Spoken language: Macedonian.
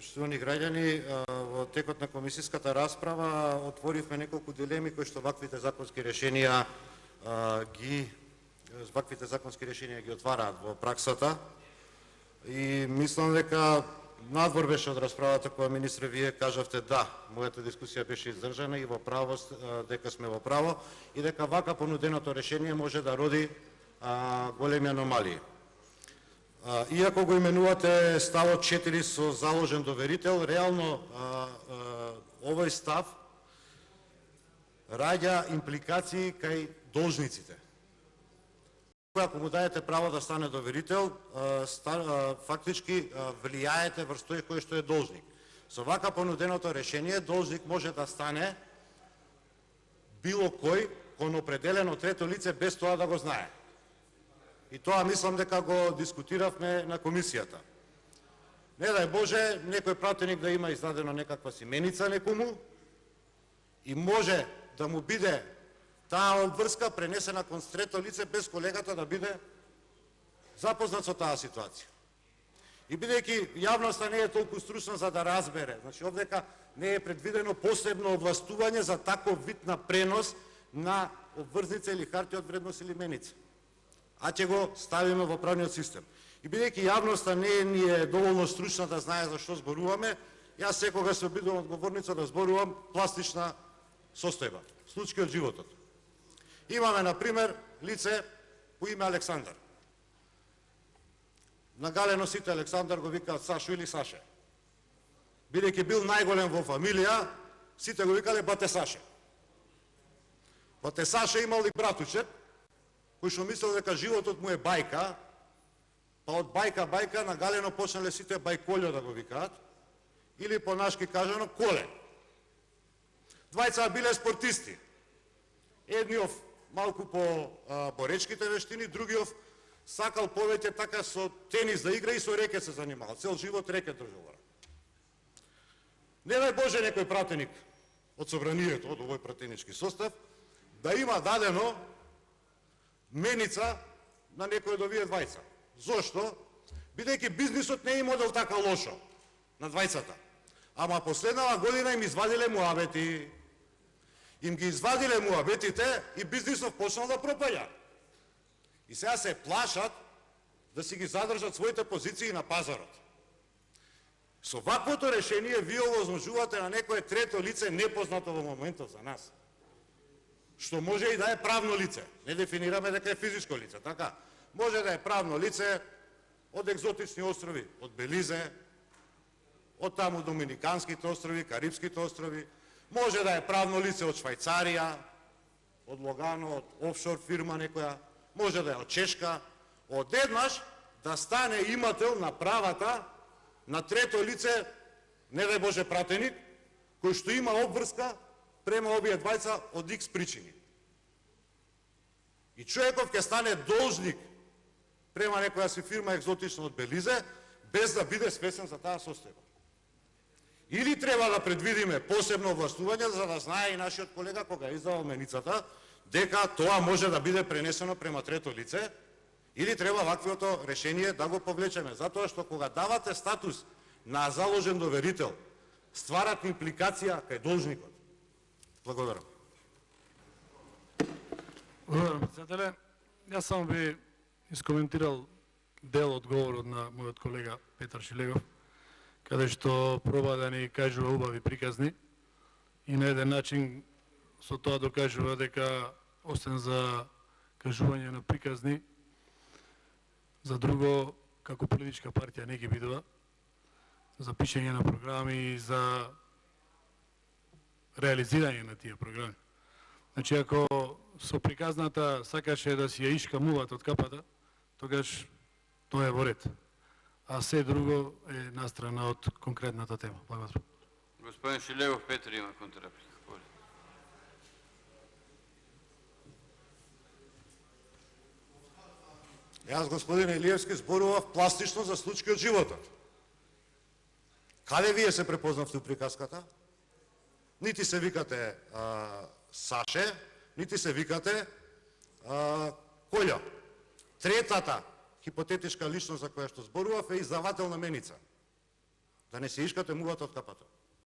Поштовани граѓани, во текот на комисиската расправа отворивме неколку дилеми кои што ваквите законски решенија ги отвараат во праксата и мислам дека надвор беше од расправата која министре вие кажавте да, мојата дискусија беше издржана и во право дека сме во право и дека вака понуденото решение може да роди големи аномалии. Иако го именувате ставот 4 со заложен доверител, реално овој став раѓа импликации кај должниците. Ако му даете право да стане доверител, фактички влијаете врз тој кој што е должник. Со вака понуденото решение, должник може да стане било кој кон определено трето лице без тоа да го знае. И тоа мислам дека го дискутиравме на комисијата. Не дај Боже, некој пратеник да има издадено некаква си меница некому и може да му биде таа обврска пренесена кон трето лице без колегата да биде запознат со таа ситуација. И бидејќи јавноста не е толку стручна за да разбере, значи овдека не е предвидено посебно овластување за таков вид на пренос на обврзница или хартија од вредност или меница, а ќе го ставиме во правниот систем. И бидејќи јавноста не е доволно стручна да знае за што зборуваме, јас секогаш се обидувам од говорница да зборувам пластична состојба, случаи од животот. Имаме, например, лице по име Александар. Нагалено сите Александар го викаат Сашо или Саше. Бидејќи бил најголем во фамилија, сите го викале Бате Саше. Бате Саше имал и братуче, кој што мислел дека животот му е бајка, па од бајка нагалено почнале сите Бајколјо да го викаат, или по нашки кажано Коле. Двајца биле спортисти. Едниот малку по боречките вештини, другиот сакал повеќе така со тенис да игра и со рекет се занимавал. Цел живот рекет држал. Не дај Боже некој пратеник од собранието, од овој пратенички состав, да има дадено меница на некој од овие двајца. Зошто? Бидејќи бизнисот не им одел така лошо на двајцата. Ама последнава година им извадиле муабети. Им ги извадиле муабетите и бизнисот почнал да пропаѓа. И сега се плашат да си ги задржат своите позиции на пазарот. Со ваквото решение вие овозможувате на некое трето лице непознато во моментот за нас, што може и да е правно лице. Не дефинираме дека е физичко лице, така? Може да е правно лице од екзотични острови, од Белизе, од таму Доминиканските острови, Карибските острови, може да е правно лице од Швајцарија, од Логано, од офшор фирма некоја, може да е од Чешка, одеднаш да стане имател на правата на трето лице, не дај Боже пратеник, кој што има обврска према овие двајца од X причини. И човеков ќе стане должник према некоја си фирма екзотична од Белизе, без да биде свесен за таа состојба. Или треба да предвидиме посебно овластување, за да знае и нашиот колега кога е издавал меницата, дека тоа може да биде пренесено према трето лице, или треба ваквото решение да го повлечеме. Затоа што кога давате статус на заложен доверител, стварат импликација кај должникот. Благодарам. Благодарам, председателе. Јас само би искоментирал дел од говорот на мојот колега Петар Шилегов, каде што проба да ни кажува убави приказни и на еден начин со тоа докажува дека освен за кажување на приказни, за друго, како политичка партија не ги бидува, за пишење на програми и за реализирање на тие програми. Значи, ако со приказната сакаше да си ја ишка муват од капата, тогаш тоа е во ред. А се друго е настрана од конкретната тема. Благодарам. Господин Шилегов, Петър има контрреплика. Јас, господин Илиевски, зборував пластично за случаи од животот. Каде вие се препознавте у приказката? Нити се викате Саше, нити се викате Колјо. Третата хипотетичка личност за која што зборував е издавател на меница. Да не се искате мувата од капата.